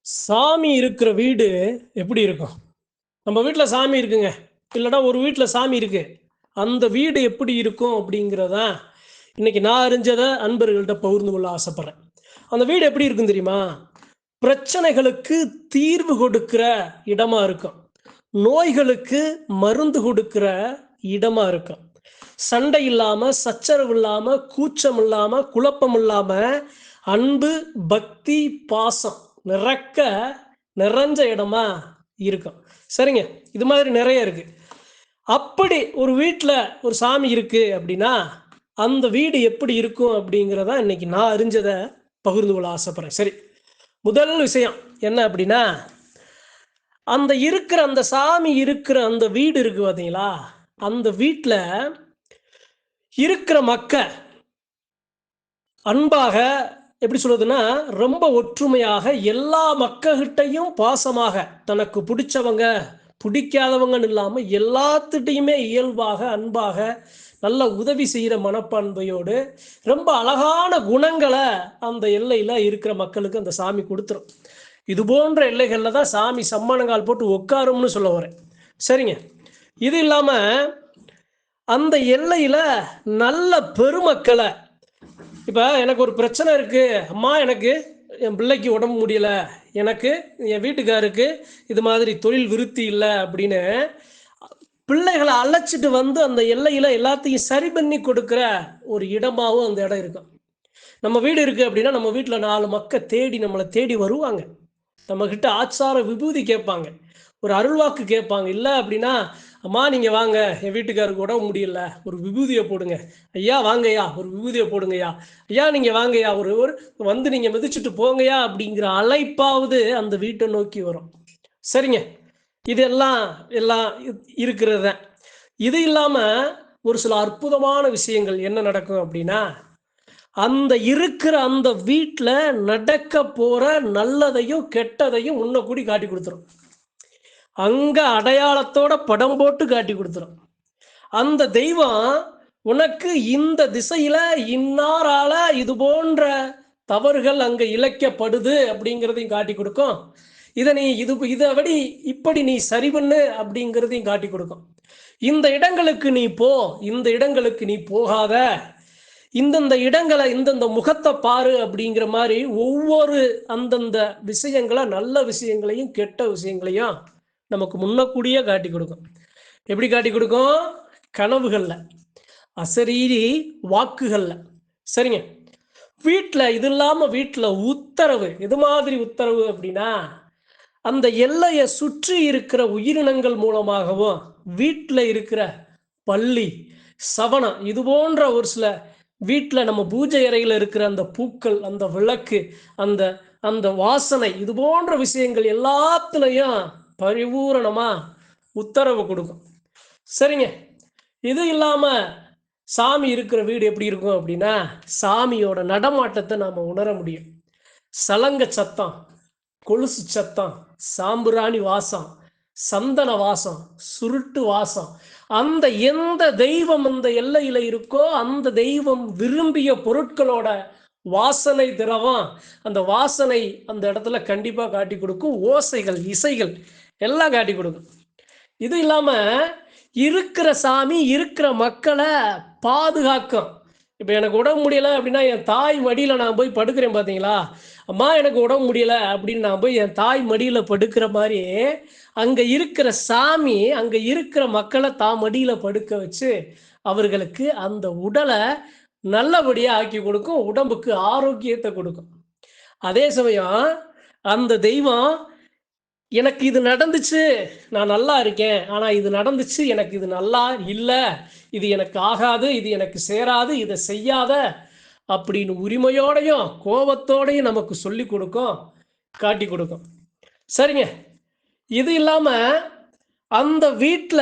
சாமி இருக்கிற வீடு எப்படி இருக்கும்? நம்ம வீட்ல சாமி இருக்குங்க. இல்லன்னா ஒரு வீட்ல சாமி இருக்கு. அந்த வீடு எப்படி இருக்கும் அப்படிங்கிறத இன்னைக்கு நான் அறிஞ்சத அன்பர்கள்ட்ட பகிர்ந்து கொள்ள ஆசைப்படுறேன். அந்த வீடு எப்படி இருக்கும் தெரியுமா? பிரச்சனைகளுக்கு தீர்வு கொடுக்கிற இடமா இருக்கும். நோய்களுக்கு மருந்து கொடுக்கிற இடமா இருக்கும். சண்டை இல்லாம, சச்சரவு இல்லாம, கூச்சம் இல்லாம, குழப்பம் இல்லாம, அன்பு, பக்தி, பாசம் நிறக்க நிறைஞ்ச இடமா இருக்கும். சரிங்க. இது மாதிரி நிறைய இருக்கு. அப்படி ஒரு வீட்ல ஒரு சாமி இருக்கு அப்படின்னா, அந்த வீடு எப்படி இருக்கும் அப்படிங்கிறத இன்னைக்கு நான் அறிஞ்சத பகிர்ந்து கொள்ள ஆசைப்படுறேன். சரி. முதல் விஷயம் என்ன அப்படின்னா, அந்த சாமி இருக்கிற அந்த வீடு இருக்கு பார்த்தீங்களா? அந்த வீட்ல இருக்கிற அன்பாக எப்படி சொல்றதுன்னா, ரொம்ப ஒற்றுமையாக எல்லா மக்கள்கிட்டயும் பாசமாக, தனக்கு பிடிச்சவங்க, பிடிக்காதவங்கன்னு இல்லாம எல்லாத்துட்டயுமே இயல்பாக, அன்பாக, நல்ல உதவி செய்ற மனப்பான்மையோடு, ரொம்ப அழகான குணங்கள அந்த எல்லையில இருக்கிற மக்களுக்கு அந்த சாமி குடுத்துரும். இது போன்ற எல்லைகள்ல தான் சாமி சம்மணங்கால் போட்டு உட்காரும்னு சொல்ல வரேன். சரிங்க. இது இல்லாம அந்த எல்லையில நல்ல பெருமக்கள இப்ப எனக்கு ஒரு பிரச்சனை இருக்கு. அம்மா எனக்கு என் பிள்ளைக்கு உடம்பு முடியல. எனக்கு என் வீட்டுக்காருக்கு இது மாதிரி தொழில் விருத்தி இல்ல அப்படின்னு பிள்ளைகள அழைச்சிட்டு வந்து அந்த எல்லையில எல்லாத்தையும் சரி பண்ணி கொடுக்கிற ஒரு இடமாவும் அந்த இடம் இருக்கும். நம்ம வீடு இருக்கு அப்படின்னா, நம்ம வீட்ல 4 நம்மள தேடி வருவாங்க. நம்மகிட்ட ஆச்சார விபூதி கேட்பாங்க. ஒரு அருள்வாக்கு கேட்பாங்க. இல்ல அப்படின்னா, "அம்மா நீங்க வாங்க, என் வீட்டுக்காருக்கு உடம்பு முடியல. ஒரு விபூதிய போடுங்க. ஐயா வாங்கய்யா, ஒரு விபூதிய போடுங்கய்யா. ஐயா நீங்க வாங்கய்யா, ஒரு ஒரு வந்து நீங்க மிதிச்சுட்டு போங்கய்யா" அப்படிங்கிற அழைப்பாவது அந்த வீட்ட நோக்கி வரும். சரிங்க. இது எல்லாம் எல்லாம் இருக்கிறது தான். இது இல்லாம ஒரு சில அற்புதமான விஷயங்கள் என்ன நடக்கும் அப்படின்னா, அந்த வீட்ல நடக்க போற நல்லதையும், கெட்டதையும் முன்னக்கூடி காட்டிக் குடுத்துரும். அங்க அடையாளத்தோட படம் போட்டு காட்டிக் குடுத்துரும். அந்த தெய்வம் உனக்கு இந்த திசையில இன்னாரால இது போன்ற தவறுகள் அங்க இழைக்கப்படுது அப்படிங்கிறதையும் காட்டிக் குடுக்கும். இத நீ இதபடி இப்படி நீ சரி பண்ணு அப்படிங்கிறதையும் காட்டிக் குடுக்கும். இந்த இடங்களுக்கு நீ போ, இந்த இடங்களுக்கு நீ போகாத. இந்தந்த இடங்களை இந்தந்த முகத்தை பாரு அப்படிங்கிற மாதிரி ஒவ்வொரு அந்தந்த விஷயங்களை நல்ல விஷயங்களையும் கெட்ட விஷயங்களையும் நமக்கு முன்னக்கூடியே காட்டி கொடுக்கும். எப்படி காட்டி கொடுக்கும்? கனவுகள்ல, அசரீரி வாக்குகள்ல. சரிங்க. வீட்டில் இது இல்லாம வீட்டில் உத்தரவு எது மாதிரி உத்தரவு அப்படின்னா, அந்த எல்லையை சுற்றி இருக்கிற உயிரினங்கள் மூலமாகவும் வீட்டில் இருக்கிற பள்ளி சவனம் இது போன்ற ஒரு சில வீட்டில் நம்ம பூஜை அறையில் இருக்கிற அந்த பூக்கள், அந்த விளக்கு, அந்த அந்த வாசனை இது போன்ற விஷயங்கள் எல்லாத்துலேயும் பரிபூரணமா உத்தரவு கொடுக்கும். சரிங்க. இது இல்லாம சாமி இருக்கிற வீடு எப்படி இருக்கும் அப்படின்னா, சாமியோட நடமாட்டத்தை நாம உணர முடியும். சலங்க சத்தம், கொலுசு சத்தம், சாம்பிராணி வாசம், சந்தன வாசம், சுருட்டு வாசம், அந்த எந்த தெய்வம் அந்த எல்லையில இருக்கோ அந்த தெய்வம் விரும்பிய பொருட்களோட வாசனை திரவம், அந்த வாசனை அந்த இடத்துல கண்டிப்பா காட்டி கொடுக்கும். ஓசைகள், இசைகள் எல்லாம் காட்டி கொடுக்கும். இது இல்லாம இருக்கிற சாமி இருக்கிற மக்களை பாதுகாக்கும். இப்போ எனக்கு உடம்பு முடியல அப்படின்னா என் தாய் மடியில் நான் போய் படுக்கிறேன் பார்த்தீங்களா? அம்மா எனக்கு உடம்பு முடியல அப்படின்னு நான் போய் என் தாய் மடியில் படுக்கிற மாதிரி அங்கே இருக்கிற சாமி அங்கே இருக்கிற மக்களை தான் மடியில் படுக்க வச்சு அவர்களுக்கு அந்த உடலை நல்லபடியாக ஆக்கி கொடுக்கும், உடம்புக்கு ஆரோக்கியத்தை கொடுக்கும். அதே சமயம் அந்த தெய்வம் எனக்கு இது நடந்துச்சு, நான் நல்லா இருக்கேன். ஆனா இது நடந்துச்சு, எனக்கு இது நல்லா இல்ல. இது எனக்கு ஆகாது, இது எனக்கு சேராது, இத செய்யாத அப்படின்னு உரிமையோடையும், கோபத்தோடையும் நமக்கு சொல்லிக் கொடுக்கும், காட்டிக் கொடுக்கும். சரிங்க. இது இல்லாம அந்த வீட்ல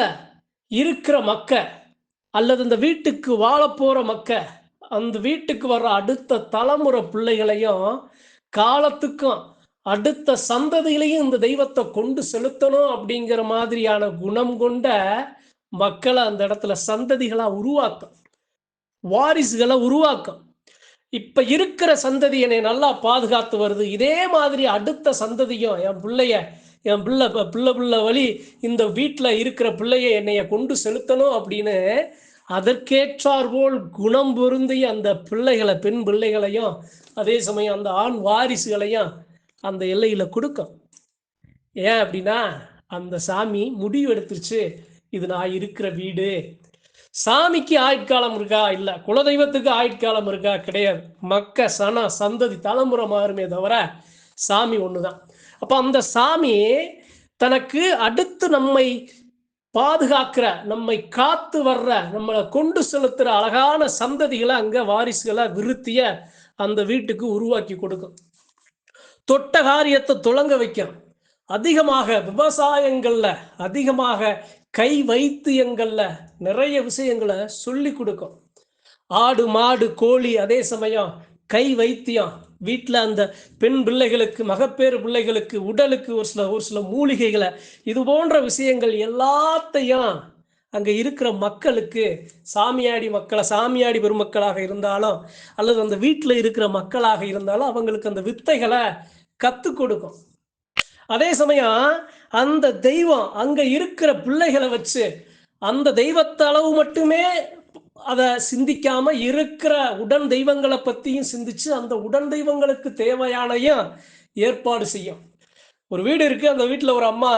இருக்கிற அல்லது அந்த வீட்டுக்கு வாழப்போற அந்த வீட்டுக்கு வர்ற அடுத்த தலைமுறை பிள்ளைகளையும் காலத்துக்கும் அடுத்த சந்ததிகளையும் இந்த தெய்வத்தை கொண்டு செலுத்தணும் அப்படிங்கிற மாதிரியான குணம் கொண்ட மக்களை அந்த இடத்துல சந்ததிகளா உருவாக்கும், வாரிசுகளை உருவாக்கும். இப்ப இருக்கிற சந்ததி என்னை நல்லா பாதுகாத்து வருது, இதே மாதிரி அடுத்த சந்ததியும் என் பிள்ளைய என் பிள்ளை பிள்ளை பிள்ளை வழி இந்த வீட்டில் இருக்கிற பிள்ளைய என்னைய கொண்டு செலுத்தணும் அப்படின்னு அதற்கேற்றாற்போல் குணம் பொருந்திய அந்த பிள்ளைகளை, பெண் பிள்ளைகளையும் அதே சமயம் அந்த ஆண் வாரிசுகளையும் அந்த எல்லையில கொடுக்கும். ஏன் அப்படின்னா அந்த சாமி முடிவு எடுத்துருச்சு, இது நான் இருக்கிற வீடு. சாமிக்கு ஆயுட்காலம் இருக்கா? இல்லை. குலதெய்வத்துக்கு ஆயுட்காலம் இருக்கா? கிடையாது. சந்ததி தலைமுறை மாறுமே தவிர சாமி ஒண்ணுதான். அப்ப அந்த சாமி தனக்கு அடுத்து நம்மை பாதுகாக்கிற, நம்மை காத்து வர்ற, நம்மளை கொண்டு செலுத்துற அழகான சந்ததிகளை, அங்க வாரிசுகளை, விருத்திய அந்த வீட்டுக்கு உருவாக்கி கொடுக்கும். தொட்ட காரியத்தை துளங்க வைக்கும். அதிகமாக விவசாயங்கள்ல, அதிகமாக கை வைத்தியங்கள்ல நிறைய விஷயங்களை சொல்லி கொடுக்கும். ஆடு மாடு கோழி, அதே சமயம் கை வைத்தியம், வீட்டில் அந்த பெண் பிள்ளைகளுக்கு, மகப்பேறு பிள்ளைகளுக்கு, உடலுக்கு ஒரு சில மூலிகைகளை, இது போன்ற விஷயங்கள் எல்லாத்தையும் அங்க இருக்கிற மக்களுக்கு, சாமியாடி பெருமக்களாக இருந்தாலும் அல்லது அந்த வீட்டில் இருக்கிற மக்களாக இருந்தாலும் அவங்களுக்கு அந்த வித்தைகளை கற்றுக் கொடுக்கும். அதே சமயம் அந்த தெய்வம் அங்க இருக்கிற பிள்ளைகளை வச்சு அந்த தெய்வத்த அளவு மட்டுமே அதை சிந்திக்காம இருக்கிற உடன் தெய்வங்களை பத்தியும் சிந்திச்சு அந்த உடன் தெய்வங்களுக்கு தேவையானையும் ஏற்பாடு செய்யும். ஒரு வீடு இருக்கு, அந்த வீட்டில் ஒரு அம்மா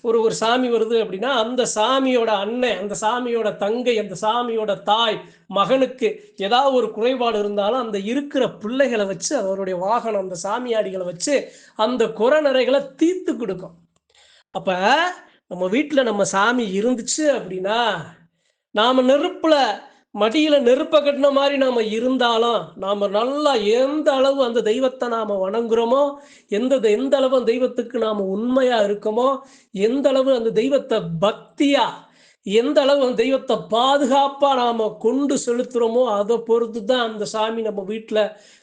ஒரு சாமி வருது அப்படின்னா அந்த சாமியோட அண்ணன், அந்த சாமியோட தங்கை, அந்த சாமியோட தாய் மகனுக்கு ஏதாவது ஒரு குறைபாடு இருந்தாலும் அந்த இருக்கிற பிள்ளைகளை வச்சு, அவருடைய வாகனம் அந்த சாமியாடிகளை வச்சு அந்த குறைநிறைகளை தீர்த்து கொடுக்கும். அப்ப நம்ம வீட்டில் நம்ம சாமி இருந்துச்சு அப்படின்னா, நாம நெருப்புல மடியில நெருப்ப கட்டின மாதிரி நாம இருந்தாலும், நாம நல்லா எந்த அளவு அந்த தெய்வத்தை நாம வணங்குறோமோ, எந்த அளவு அந்த தெய்வத்துக்கு நாம உண்மையா இருக்கோமோ, எந்த அளவு அந்த தெய்வத்தை பக்தியா, எந்த அளவு அந்த தெய்வத்தை பாதுகாப்பா நாம கொண்டு செலுத்துறோமோ அதை பொறுத்து தான் அந்த சாமி நம்ம வீட்டுல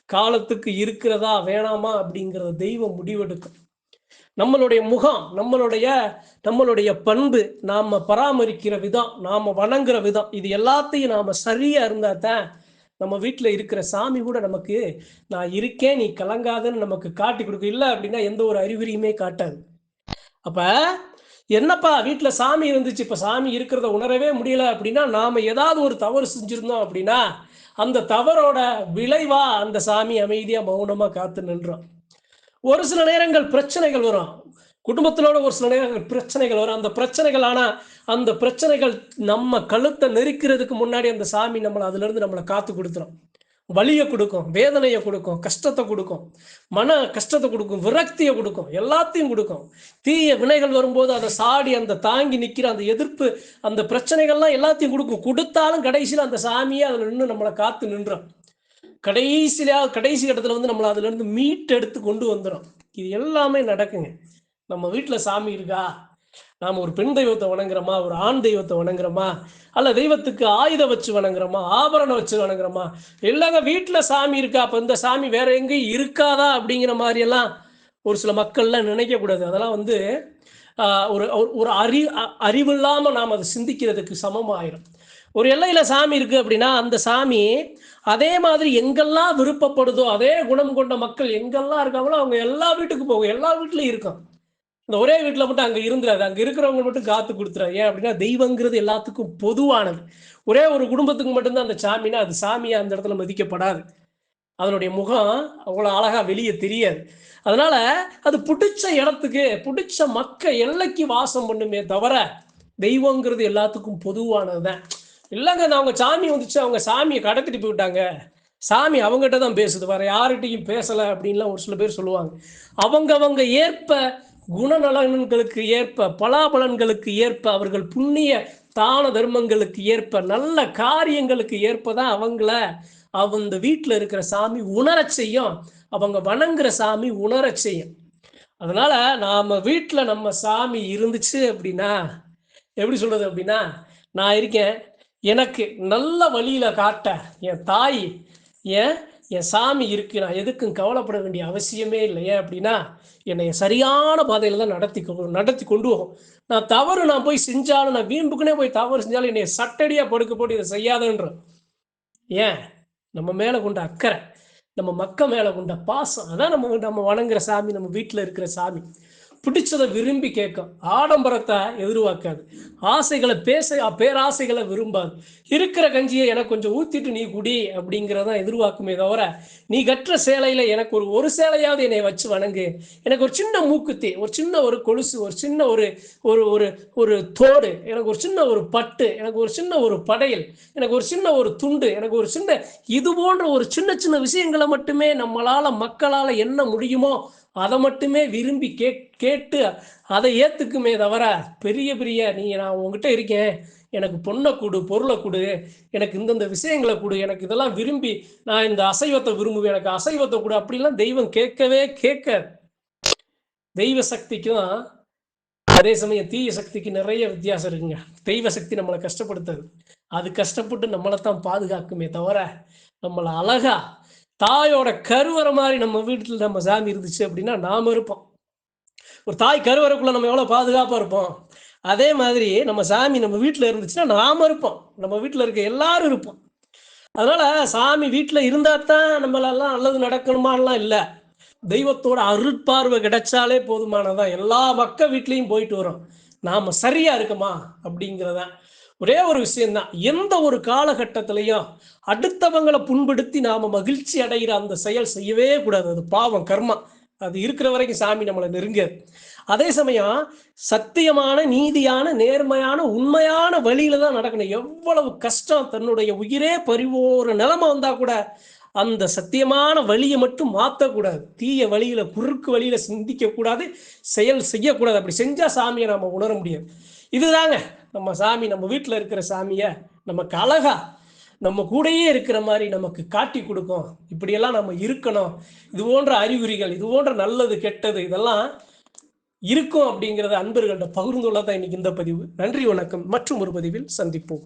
காலத்துக்கு இருக்கிறதா வேணாமா அப்படிங்கிறத தெய்வம் முடிவெடுக்கும். நம்மளுடைய முகம், நம்மளுடைய பண்பு, நாம பராமரிக்கிற விதம், நாம வணங்குற விதம், இது எல்லாத்தையும் நாம சரியா இருந்தா தான் நம்ம வீட்டுல இருக்கிற சாமி கூட நமக்கு நான் இருக்கேன், நீ கலங்காதன்னு நமக்கு காட்டி கொடுக்கும். இல்லை அப்படின்னா எந்த ஒரு அறிகுறியுமே காட்டாது. அப்ப என்னப்பா வீட்டுல சாமி இருந்துச்சு, இப்ப சாமி இருக்கிறத உணரவே முடியல அப்படின்னா நாம ஏதாவது ஒரு தவறு செஞ்சிருந்தோம் அப்படின்னா அந்த தவறோட விளைவா அந்த சாமி அமைதியா மௌனமா காத்து நின்றோம். ஒரு சில நேரங்கள் பிரச்சனைகள் வரும், குடும்பத்திலோட ஒரு சில நேரங்கள் பிரச்சனைகள் வரும். அந்த பிரச்சனைகள், ஆனா அந்த பிரச்சனைகள் நம்ம கழுத்தை நெரிக்கிறதுக்கு முன்னாடி அந்த சாமி அதுல இருந்து நம்மளை காத்து கொடுத்துரும். வலியை கொடுக்கும், வேதனையை கொடுக்கும், கஷ்டத்தை கொடுக்கும், மன கஷ்டத்தை கொடுக்கும், விரக்தியை கொடுக்கும், எல்லாத்தையும் கொடுக்கும். தீய வினைகள் வரும்போது அதை சாடி அந்த தாங்கி நிற்கிற அந்த எதிர்ப்பு, அந்த பிரச்சனைகள்லாம் எல்லாத்தையும் கொடுக்கும். கொடுத்தாலும் கடைசியில் அந்த சாமியே அதுல நின்று நம்மளை காத்து நின்றோம். கடைசி இடத்துல நம்மளை அதுல இருந்து மீட் எடுத்து கொண்டு வந்துடும். இது எல்லாமே நடக்குங்க. நம்ம வீட்டுல சாமி இருக்கா, நாம ஒரு பெண் தெய்வத்தை வணங்குறோமா, ஒரு ஆண் தெய்வத்தை வணங்குறோமா, அல்ல தெய்வத்துக்கு ஆயுதம் வச்சு வணங்குறோமா, ஆபரணம் வச்சு வணங்குறோமா, இல்லைங்க வீட்டுல சாமி இருக்கா, அப்ப இந்த சாமி வேற எங்கேயும் இருக்காதா அப்படிங்கிற மாதிரி எல்லாம் ஒரு சில மக்கள்லாம் நினைக்க கூடாது. அதெல்லாம் ஒரு ஒரு அறிவு இல்லாம நாம் அதை சிந்திக்கிறதுக்கு சமமாயிரும். ஒரு எல்லையில சாமி இருக்கு அப்படின்னா அந்த சாமி அதே மாதிரி எங்கெல்லாம் விருப்பப்படுதோ, அதே குணம் கொண்ட மக்கள் எங்கெல்லாம் இருக்காங்களோ அவங்க எல்லா வீட்டுக்கு போகும், எல்லா வீட்லயும் இருக்கும். இந்த ஒரே வீட்டில் மட்டும் அங்கே இருந்துடாது, அங்கே இருக்கிறவங்க மட்டும் காத்து கொடுத்துறாரு. ஏன் அப்படின்னா தெய்வங்கிறது எல்லாத்துக்கும் பொதுவானது. ஒரே ஒரு குடும்பத்துக்கு மட்டும்தான் அந்த சாமினா அது சாமியா அந்த இடத்துல மதிக்கப்படாது. அதனுடைய முகம் அவ்வளோ அழகா வெளியே தெரியாது. அதனால அது பிடிச்ச இடத்துக்கு, பிடிச்ச எல்லைக்கு வாசம் பண்ணுமே தவிர தெய்வங்கிறது எல்லாத்துக்கும் பொதுவானதுதான். இல்லைங்க அவங்க சாமி வந்துச்சு, அவங்க சாமியை கடத்திட்டு போயிட்டாங்க, சாமி அவங்ககிட்ட தான் பேசுது, வேற யார்கிட்டையும் பேசலை அப்படின்லாம் ஒரு சில பேர் சொல்லுவாங்க. அவங்க ஏற்ப குணநலன்களுக்கு ஏற்ப, பலாபலன்களுக்கு ஏற்ப, அவர்கள் புண்ணிய தான தர்மங்களுக்கு ஏற்ப, நல்ல காரியங்களுக்கு ஏற்பதான் அவங்க வீட்டில் இருக்கிற சாமி உணரச் செய்யும், அவங்க வணங்குற சாமி உணரச் செய்யும். அதனால நாம வீட்டில் நம்ம சாமி இருந்துச்சு அப்படின்னா எப்படி சொல்றது அப்படின்னா, நான் இருக்கேன், எனக்கு நல்ல வழியில காட்ட என் தாய், என் சாமி இருக்கு, நான் எதுக்கும் கவலைப்பட வேண்டிய அவசியமே இல்லை. ஏன் அப்படின்னா என்னை சரியான பாதையில தான் நடத்தி கொண்டு போகும். நான் போய் செஞ்சாலும், நான் வீம்புக்குனே போய் தவறு செஞ்சாலும் என்னை சட்டடியா படுக்க போட்டு இதை செய்யாதன்ற. ஏன்? நம்ம மேல கொண்ட அக்கறை, நம்ம மக்க மேல கொண்ட பாசம். அதான் நம்ம நம்ம வணங்குற சாமி, நம்ம வீட்டுல இருக்கிற சாமி. பிடிச்சத விரும்பி கேட்கும். ஆடம்பரத்த எதிர்பார்க்காது. ஆசைகள பேராசைகள விரும்பாது. இருக்கிற கஞ்சிய எனக்கு கொஞ்சம் ஊத்திட்டு நீ குடி அப்படிங்கிறத தான் எதிர்பார்க்குமே தவிர, நீ கட்டுற சேலையில எனக்கு ஒரு சேலையாவது என்னைய வச்சு வணங்கு. எனக்கு ஒரு சின்ன மூக்குத்தி, ஒரு சின்ன ஒரு கொலுசு, ஒரு சின்ன ஒரு ஒரு ஒரு ஒரு தோடு, எனக்கு ஒரு சின்ன ஒரு பட்டு, எனக்கு ஒரு சின்ன ஒரு படையல், எனக்கு ஒரு சின்ன ஒரு துண்டு, எனக்கு ஒரு சின்ன இது போன்ற ஒரு சின்ன சின்ன விஷயங்கள மட்டுமே மக்களால என்ன முடியுமோ அத மட்டுமே விரும்பி கேட்டு அதை ஏத்துக்குமே தவிர, பெரிய பெரிய நான் உன்கிட்ட இருக்கேன், எனக்கு பொண்ண குடு, பொருள குடு, எனக்கு இந்தந்த விஷயங்கள குடு, எனக்கு இதெல்லாம் விரும்பி நான் இந்த அசைவத்த விரும்புவேன், எனக்கு அசைவத்த குடு அப்படிலாம் தெய்வம் கேட்கவே கேட்காது. தெய்வ சக்திக்கும் அதே சமயம் தீய சக்திக்கு நிறைய வித்தியாசம் இருக்குங்க. தெய்வ சக்தி நம்மள கஷ்டப்படுத்தாது. அது கஷ்டப்பட்டு நம்மளத்தான் பாதுகாக்குமே தவிர, நம்மள அழகா தாயோட கருவறை மாரி நம்ம வீட்டுல நம்ம சாமி இருந்துச்சு அப்படின்னா நாம இருப்போம். ஒரு தாய் கருவறைக்குள்ள நம்ம எவ்வளவு பாதுகாப்பா இருப்போம். அதே மாதிரி நம்ம சாமி நம்ம வீட்டுல இருந்துச்சுன்னா நாம இருப்போம். நம்ம வீட்டுல இருக்க எல்லாரும் இருப்போம். அதனால சாமி வீட்டுல இருந்தா தான் நம்மளெல்லாம் நல்லது நடக்கணுமான்லாம் இல்ல. தெய்வத்தோட அருட்பார்வை கிடைச்சாலே போதுமானதான். எல்லா வீட்லயும் போயிட்டு வரோம். நாம சரியா இருக்கோமா அப்படிங்கிறதான். ஒரே ஒரு விஷயம் தான். எந்த ஒரு காலகட்டத்திலையும் அடுத்தவங்கள புண்படுத்தி நாம மகிழ்ச்சி அடைகிற அந்த செயல் செய்யவே கூடாது. அது பாவம், கர்மா. அது இருக்கிற வரைக்கும் சாமி நம்மளை நெருங்காது. அதே சமயம் சத்தியமான, நீதியான, நேர்மையான, உண்மையான வழியில தான் நடக்கணும். எவ்வளவு கஷ்டம், தன்னுடைய உயிரே பறிவோர நிலைமை வந்தா கூட அந்த சத்தியமான வழியை மட்டும் மாற்றக்கூடாது. தீய வழியில, குறுக்கு வழியில சிந்திக்க கூடாது, செயல் செய்யக்கூடாது. அப்படி செஞ்சா சாமியை நாம உணர முடியாது. இதுதாங்க நம்ம சாமி. நம்ம வீட்டுல இருக்கிற சாமிய நமக்கு அழகா நம்ம கூடயே இருக்கிற மாதிரி நமக்கு காட்டி கொடுக்கும். இப்படியெல்லாம் நம்ம இருக்கணும். இது போன்ற அறிகுறிகள், இது போன்ற நல்லது கெட்டது இதெல்லாம் இருக்கும் அப்படிங்கிறத அன்பர்கள்ட்ட பகிர்ந்து கொள்ளதான் இன்னைக்கு இந்த பதிவு. நன்றி, வணக்கம். மற்றும் ஒரு பதிவில் சந்திப்போம்.